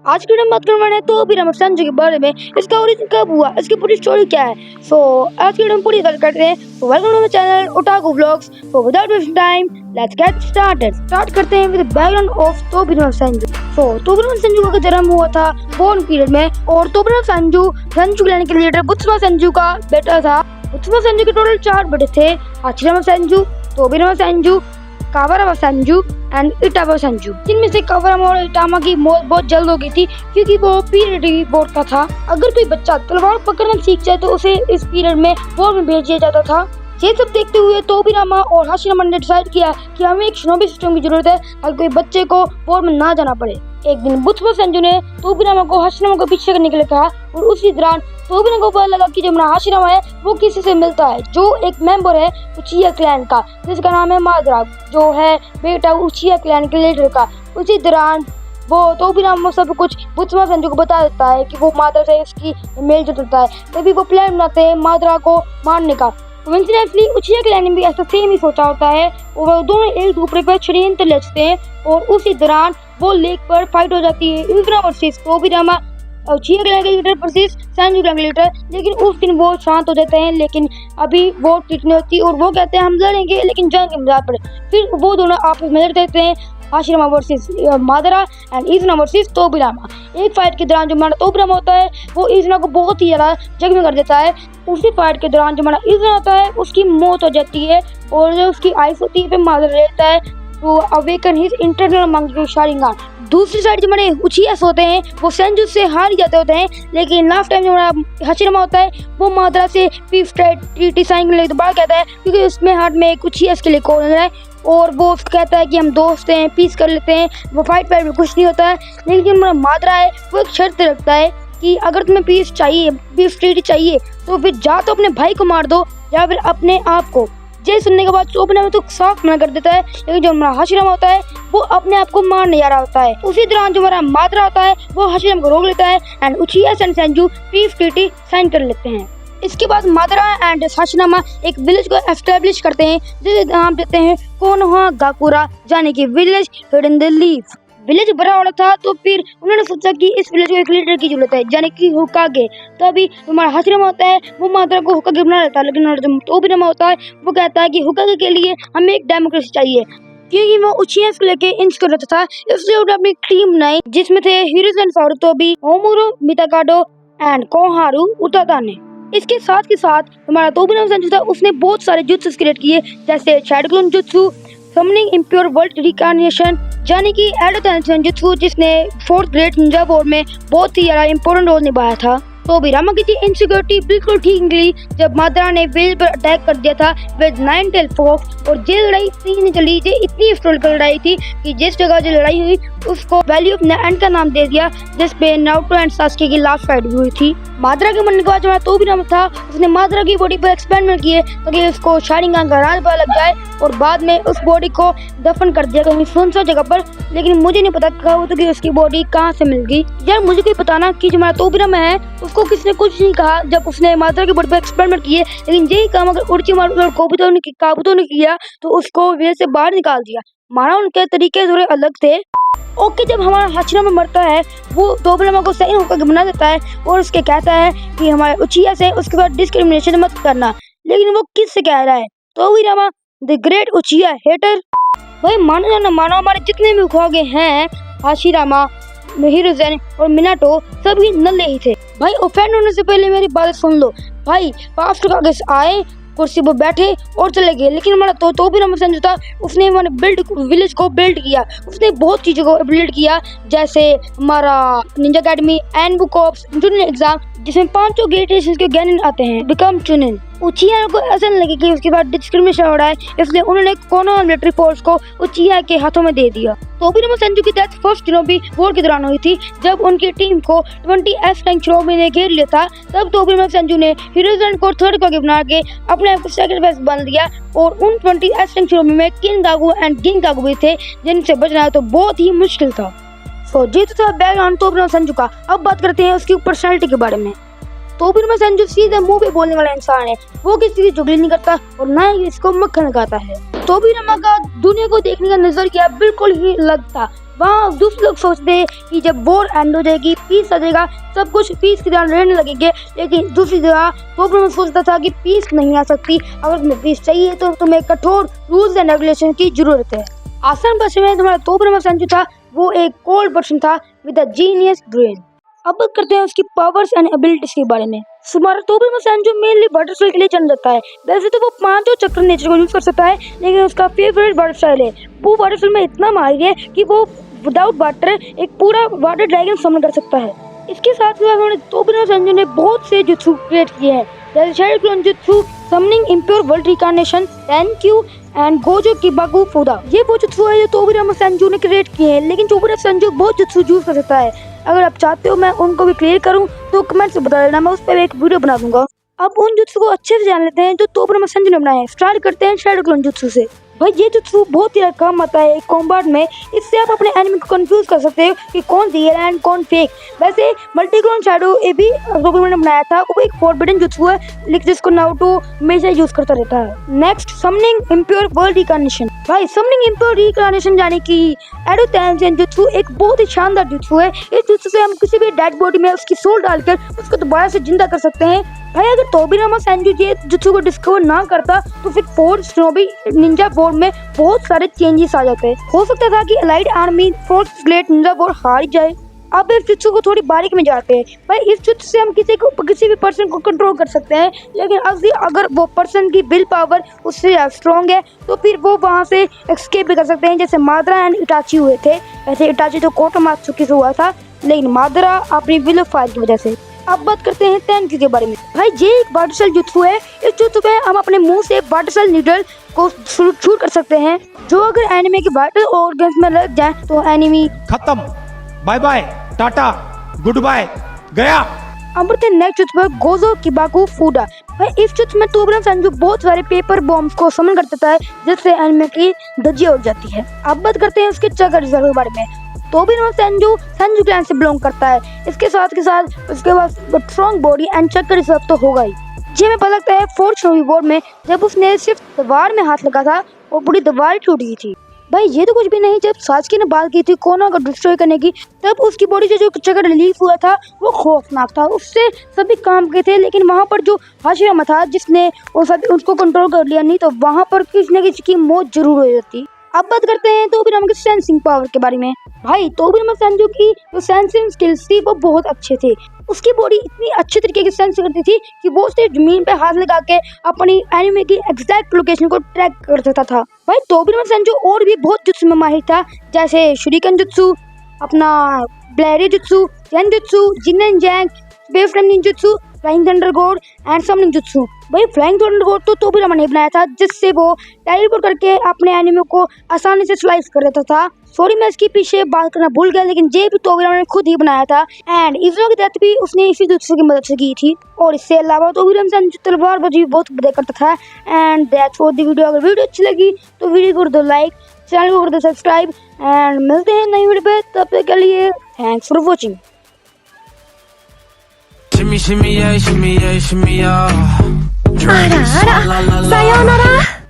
आज की बात करने वाले हैं तो भी संजू के बारे में। इसका ओरिजिन कब हुआ, इसकी पूरी स्टोरी क्या है। सो आज की वीडियो में पूरी बात करते हैं। तो welcome to my channel otaku vlogs. So without wasting time let's get started. Start करते हैं with background of Tobino Senju. So Tobino Senju का जन्म हुआ था बोर्न पीरियड में और तोबिनो संजू संजू क्लैन के लीडर बुत्सुमा संजू का बेटा था। बुत्सुमा संजू के टोटल 4 बेटे थे, हाशिरामा संजू, तोबिनो संजू, कावारामा संजू एंड इटामा संजू। जिनमें से कावारामा और इटामा की मौत बहुत जल्द हो गई थी क्योंकि वो पीरियड बोर्ड का था। अगर कोई बच्चा तलवार पकड़ना सीख जाए तो उसे इस पीरियड में बोर्ड में भेज दिया जाता था। ये सब देखते हुए तोबिरामा और हाशिरामा ने डिसाइड किया कि हमें एक शिनोबी सिस्टम की जरूरत है ताकि कोई बच्चे को बोर्ड में ना जाना पड़े। एक दिन बुत्सुमा संजू ने तोबिरामा को हाशिरामा को पीछे करने के लिए कहा और उसी दौरान तोबिरामा को पता लगा कि जो हाशिरामा है वो किसी से मिलता है जो एक मेंबर है उचिया क्लैन का, जिसका नाम है मादरा, जो है बेटा उचिया क्लैन के लीडर का। उसी दौरान वो तोबिरामा सब कुछ बुत्सुमा संजू को बता देता है कि वो मादरा से इसकी मेल जोड़ता है। तभी वो प्लान बनाते हैं मादरा को मारने का। कोइंसिडेंटली उचिया क्लैन ने भी ऐसा सेम ही सोचा होता है और वो दोनों एक दूसरे पर षड्यंत्र रचते हैं और उसी दौरान वो लेक पर फाइट हो जाती है इज़ुना वर्सेस तोबिरामा, उचिया क्लैन के लीडर वर्सेस संजू क्लैन के लीडर। लेकिन उस दिन वो शांत हो जाते हैं, लेकिन अभी वो ठीक नहीं होती और वो कहते हैं हम लड़ेंगे लेकिन जंग के मैदान पर। फिर वो दोनों आपस में लड़ देते हैं, हाशिरामा वर्सेस मादरा एंड इज़ुना वर्सेस तोबिरामा। एक फाइट के दौरान जो हमारा तोबिरामा होता है वो इज़ुना को बहुत ही ज़्यादा जख्मी कर देता है। उसी फाइट के दौरान जो हमारा इज़ुना होता है उसकी मौत हो जाती है और जो उसकी आइस होती है फिर मादरा रहता है तो awaken his internal monkey Sharingan. दूसरी साइड जो हमारे उचियास होते हैं वो संजू से हार जाते होते हैं, लेकिन लास्ट टाइम जो हमारा हाशिरामा होता है वो मादरा से पीस ट्रीटी साइन करने के बाद कहता है क्योंकि उसमें हार्ट में एक उचियास के लिए कॉर्नर है और वो कहता है कि हम दोस्त हैं, पीस कर लेते हैं। वो फाइट में कुछ नहीं होता है, लेकिन जो हमारा मादरा है वो एक शर्त रखता है कि अगर तुम्हें पीस चाहिए, पीस ट्रीटी चाहिए तो फिर जा तो अपने भाई को मार दो या फिर अपने आप को। ये सुनने के बाद तोबिरामा तो साफ मना कर देता है, लेकिन जो हमारा हाशिरामा होता है वो अपने आप को मारने जा रहा होता है। उसी दौरान जो हमारा मादरा होता है वो हाशिरामा को रोक लेता है and Uchiha and Senju peace treaty sign कर लेते हैं। इसके बाद मादरा एंड हाशिरामा एक विलेज को एस्टेब्लिश करते हैं जिसे नाम देते हैं कोनोहागाकुरा, यानी कि village hidden the leaf. Village बड़ा वाला था तो फिर उन्होंने सोचा कि इस विलेज को एक लीडर की जरूरत है, यानी कि होकागे। तभी हमारा हाशिरामा होता है वो मादरा को होकागे बना लेता है, लेकिन जो तोबिरामा होता है वो कहता है कि होकागे के लिए हमें एक डेमोक्रेसी चाहिए क्योंकि वो उचियास को लेके इंस्योर रहता था। इसलिए उन्होंने अपनी टीम बनाई जिसमें थे हिरोजन सारुतोबी, ओमुरो मिताकाडो एंड कोहारू उताताने। इसके साथ के साथ हमारा तोबिरामा संजू था उसने बहुत सारे जुत्सु क्रिएट किए जैसे शैडोक्लोन jutsu, summoning impure world reincarnation, यानी कि एडोटेंशन जुत्सु जिसने 4th ग्रेट निंजा वॉर में बहुत ही ज्यादा इंपॉर्टेंट रोल निभाया था। तोबिरामा की इनसिक्योरिटी बिल्कुल ठीक निकली जब मादरा ने विलेज पर अटैक कर दिया था विद 9 टेल फॉक्स और ये लड़ाई तीन चली। ये इतनी हिस्टोरिकल लड़ाई थी कि जिस जगह जो लड़ाई हुई उसको वैली ऑफ एंड का नाम दे दिया, जिसपे नारुतो एंड सास्के की लास्ट फाइट हुई थी। मादरा के मरने के बाद जो तोबिरामा था उसने मादरा की बॉडी पर एक्सपेरिमेंट किए ताकि उसको शारिंगान का राज पता लग जाए और बाद में उस बॉडी को दफन कर दिया कहीं सुनसान जगह पर। लेकिन मुझे नहीं पता कब कि उसकी बॉडी कहाँ से मिल गई। यार मुझे कोई बताना कि जो हमारा तोबिरामा है उसको किसने कुछ नहीं कहा जब उसने मादरा की बॉडी पर एक्सपेरिमेंट किए, लेकिन यही काम अगर उरोचिमारू और काबुतो ने किया तो उसको विलेज से बाहर निकाल दिया। माना उनके तरीके थोड़े अलग थे। ओके, जब हमारा हाशिरामा मरता है वो तोबिरामा को सही होकर बना देता है और उसके कहता है कि हमारे उचिया से उसके बाद डिस्क्रिमिनेशन मत करना। लेकिन वो किससे कह रहा है? तोबिरामा द ग्रेट उचिया हेटर। भाई मानो या ना मानो हमारे जितने भी होकागे हैं हाशिरामा, हिरोजन और मिनाटो सभी नल्ले ही थे। भाई ऑफेंड होने से पहले मेरी बात सुन लो। भाई पास्ट होकागे आए, कुर्सी पर बैठे और चले गए, लेकिन हमारा तोबिरामा संजू था उसने हमारे विलेज को बिल्ड किया। उसने बहुत चीज़ों को बिल्ड किया जैसे हमारा ninja academy and book of jonin exam जिसमें 5 ग्रेट नेशंस के ज्ञान आते हैं बिकम चुनिन। उचिया को ऐसा नहीं लगे कि उसके बाद डिस्क्रिमिनेशन हो रहा है, इसलिए उन्होंने कोनोहा मिलिट्री फोर्स को उचिया के हाथों में दे दिया। तोबिरामा संजू की डेथ फर्स्ट शिनोबी वॉर के दौरान हुई थी जब उनकी टीम को 20 रैंक शिनोबी ने घेर लिया था। तब तोबिरामा संजू ने हिरोजन को 3rd होकागे बना के अपने आप को सेक्रीफाइस बन दिया और उन 20 रैंक शिनोबी में किनगागु एंड गिनगागु भी थे जिनसे बचना तो बहुत ही मुश्किल था। तो ये तो था बैकग्राउंड तोबिरामा संजू का। अब बात करते हैं उसकी पर्सनालिटी के बारे में। तोबिरुमा सेंजू सीधे मुंह पे बोलने वाला इंसान है। वो किसी की चुगली नहीं करता और ना ही इसको मक्खन लगाता है। तोबिरुमा का दुनिया को देखने का नजरिया बिल्कुल ही अलग था। वहाँ दूसरे लोग सोचते हैं कि जब वॉर एंड हो जाएगी, पीस आ जाएगा, सब कुछ पीस की तरह रहने लगेंगे, लेकिन दूसरी जगह तोबिरुमा सोचता था कि पीस नहीं आ सकती। अगर तुम्हें पीस चाहिए तो तुम्हें कठोर रूल्स एंड रेगुलेशन की जरूरत है। आसान भाषा में तुम्हारा तोबिरुमा सेंजू था, वो एक कोल्ड पर्सन था विद अ जीनियस ब्रेन। अब बात करते हैं उसकी पावर्स एंड एबिलिटीज के बारे में। हमारा तोबिरुमा सेंजू मेनली बटरफ्लाई के लिए जाना जाता है। वैसे तो वो 5 चक्र नेचर को यूज कर सकता है, लेकिन उसका फेवरेट बटरफ्लाई है। वो बटरफ्लाई में इतना माहिर है कि वो विदाउट वाटर एक पूरा वाटर ड्रैगन समन कर सकता है। इसके साथ ही उन्होंने तोबिरुमा सेंजू ने बहुत से जुत्सु क्रिएट किए हैं, जैसे shadow clone jutsu, summoning impure world reincarnation, टेंक्यू एंड गोजो किबाकू फूदा। ये वो जुत्सु है जो तोबिरुमा सेंजू ने क्रिएट किए हैं, लेकिन तोबिरुमा सेंजू बहुत जुत्सु यूज कर सकता है। अगर आप चाहते हो मैं उनको भी क्लियर करूं तो कमेंट्स में बता देना, मैं उस पर एक वीडियो बना दूंगा। अब उन जुत्सु को अच्छे से जान लेते हैं जो तोबिरुमा सेंजू ने बनाए हैं। स्टार्ट करते हैं शैडो क्लोन जुत्सु से। भाई ये जुत्सु बहुत ही काम आता है कॉम्बैट में। इससे आप अपने एनिमी को कंफ्यूज कर सकते हो कि कौन रियल है एंड कौन फेक। वैसे मल्टीक्लोन शैडो ये भी तोबिरुमा ने बनाया था। वो एक फॉरबिडन जुत्सु है, लेकिन जिसको नारुतो हमेशा यूज करता रहता है। Next, summoning impure world reincarnation. भाई समनिंग इंप्योर रिकार्नेशन यानी कि एडो टेंसेन जुत्सु एक बहुत ही शानदार जुत्सु है। इस जुत्सु से हम किसी भी डेड बॉडी में उसकी सोल डालकर उसको दोबारा से जिंदा कर सकते हैं। भाई अगर तोबिरुमा सेंजू ये जुत्सु को डिस्कवर ना करता तो फिर 4 शोनोबी निंजा वॉर में बहुत सारे चेंजेस आ जाते। हो सकता था कि allied army 4th great Ninja war हार जाए। अब इस जुत्सु को थोड़ी बारीक में जाते हैं। भाई इस जुत्सु से हम किसी भी पर्सन को कंट्रोल कर सकते हैं, लेकिन अगर वो पर्सन की विल पावर उससे स्ट्रॉन्ग है तो फिर वो वहाँ से एस्केप भी कर सकते हैं, जैसे मादरा एंड इटाची हुए थे। वैसे इटाची तो कोटोमात्सुकी से हुआ था, लेकिन मादरा अपनी विल ऑफ फायर की वजह से। अब बात करते हैं टेंक्यू के बारे में। भाई ये एक वाटर सेल जुत्सु है। इस जुत्सु पे हम अपने मुंह से वाटर सेल नीडल को शूट कर सकते हैं, जो अगर एनिमी के वाइटल ऑर्गन्स में लग जाए तो एनिमी खत्म, bye bye, tata, goodbye, गया। अब बढ़ते हैं नेक्स्ट जुत्सु पर, गोजो किबाकू फूडा। भाई इस जुत्सु में तोबिरुमा सेंजू बहुत सारे पेपर बॉम्ब्स को समन कर देता है, जिससे एनिमी की धज्जियां उड़ जाती है। अब बात करते हैं उसके चक्र रिजर्व के बारे में। तोबिरुमा सेंजू सेंजू क्लैन से बिलोंग करता है। इसके साथ के साथ उसके पास स्ट्रॉन्ग बॉडी एंड चक्कर रिजर्व तो होगा ही। ये हमें पता लगता है 4th शोनोबी वॉर में, जब उसने सिर्फ दीवार में हाथ लगा था और पूरी दीवार टूट गई थी। भाई ये तो कुछ भी नहीं, जब सासुके ने बात की थी कोना को डिस्ट्रॉय करने की, तब उसकी बॉडी से जो चक्कर रिलीज हुआ था वो खौफनाक था। उससे सभी काम किए थे, लेकिन वहाँ पर जो हाशिरामा था जिसने उसको कंट्रोल कर लिया, नहीं तो वहाँ पर किसी न किसी की मौत जरूर हो जाती। अब बात करते हैं तोबिरुमा की सेंसिंग पावर के बारे में। भाई तोबिरुमा सेंजू की जो सेंसिंग स्किल्स थी वो बहुत अच्छे थे। उसकी बॉडी इतनी अच्छी तरीके की सेंस करती थी कि वो सिर्फ जमीन पे हाथ लगा के अपनी एनिमी की एग्जैक्ट लोकेशन को ट्रैक कर सकता था। भाई तोबिरुमा सेंजू और भी बहुत जुत्सु में माहिर था, जैसे शुरिकन जुत्सु, अपना ब्लेरी जुत्सु, जेन जुत्सु, जिनन जैंग, wave flame ninjutsu, flying thunder god and summoning jutsu. भाई फ्लाइंग थंडर गोड तो तोबिरुमा ने बनाया था, जिससे वो टेलीपोर्ट करके अपने एनिमी को आसानी से स्लाइस कर देता था। सॉरी मैं इसके पीछे बात करना भूल गया, लेकिन ये भी तोबिरुमा ने खुद ही बनाया था एंड इज़ुनो की डेथ भी उसने इसी जुत्सु की मदद से की थी। और इससे अलावा तोबिरुमा सेंजू तलवारबाजी भी बहुत बढ़िया करता था। And that's for the video. अगर वीडियो अच्छी लगी तो वीडियो को कर दो लाइक, चैनल को कर दो सब्सक्राइब एंड मिलते हैं नई वीडियो पे। तब तक के लिए thanks for watching. Shimmy, shimmy, yeah, shimmy, yeah, shimmy, yeah. あらあら、さようなら。